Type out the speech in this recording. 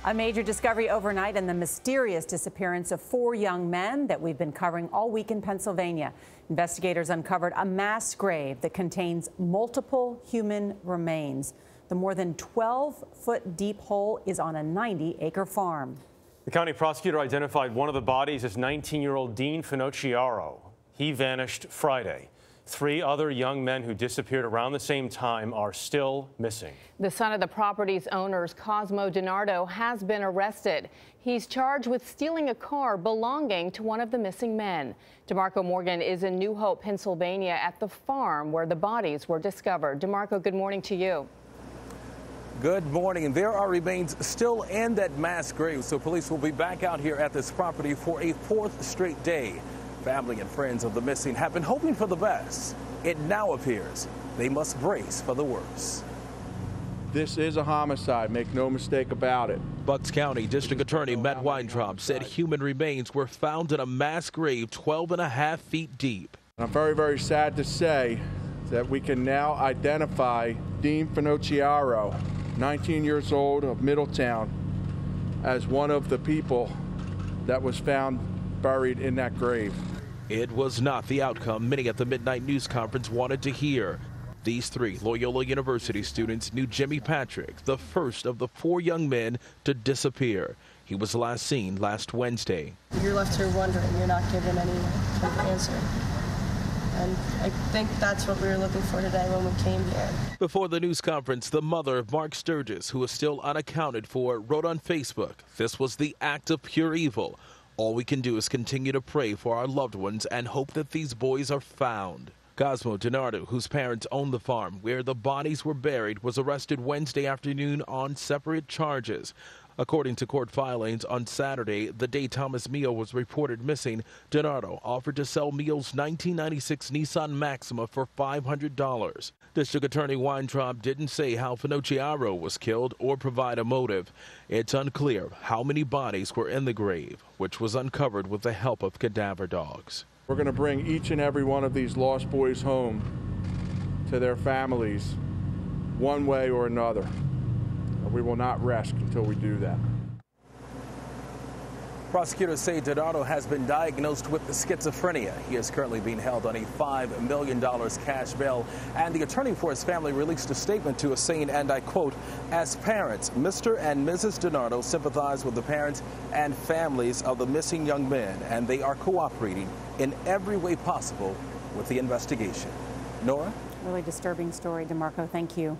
A major discovery overnight in the mysterious disappearance of 4 young men that we've been covering all week in Pennsylvania. Investigators uncovered a mass grave that contains multiple human remains. The more than 12-foot deep hole is on a 90-acre farm. The county prosecutor identified one of the bodies as 19-year-old Dean Finocchiaro. He vanished Friday. 3 other young men who disappeared around the same time are still missing. The son of the property's owners, Cosmo DiNardo, has been arrested. He's charged with stealing a car belonging to one of the missing men. DeMarco Morgan is in New Hope, Pennsylvania, at the farm where the bodies were discovered. DeMarco, good morning to you. Good morning. And there are remains still in that mass grave, so police will be back out here at this property for a 4th straight day. Family and friends of the missing have been hoping for the best. It now appears they must brace for the worst. This is a homicide, make no mistake about it. Bucks County District Attorney Matt Weintraub said human remains were found in a mass grave 12.5 feet deep. I'm very, very sad to say that we can now identify Dean Finocchiaro, 19 years old, of Middletown, as one of the people that was found buried in that grave. It was not the outcome many at the midnight news conference wanted to hear. These 3 Loyola University students knew Jimmy Patrick, the first of the 4 young men to disappear. He was last seen last Wednesday. You're left here wondering, you're not given any kind of answer. And I think that's what we were looking for today when we came here. Before the news conference, the mother of Mark Sturgis, who is still unaccounted for, wrote on Facebook, "This was the act of pure evil. All we can do is continue to pray for our loved ones and hope that these boys are found." Cosmo DiNardo, whose parents owned the farm where the bodies were buried, was arrested Wednesday afternoon on separate charges. According to court filings, on Saturday, the day Thomas Mio was reported missing, DiNardo offered to sell Mio's 1996 Nissan Maxima for $500. District Attorney Weintraub didn't say how Finocchiaro was killed or provide a motive. It's unclear how many bodies were in the grave, which was uncovered with the help of cadaver dogs. We're going to bring each and every one of these lost boys home to their families one way or another. We will not rest until we do that. Prosecutors say DiNardo has been diagnosed with schizophrenia. He is currently being held on a $5 million cash bail. And the attorney for his family released a statement to us saying, and I quote, "As parents, Mr. and Mrs. DiNardo sympathize with the parents and families of the missing young men, and they are cooperating in every way possible with the investigation." Norah? Really disturbing story, DeMarco. Thank you.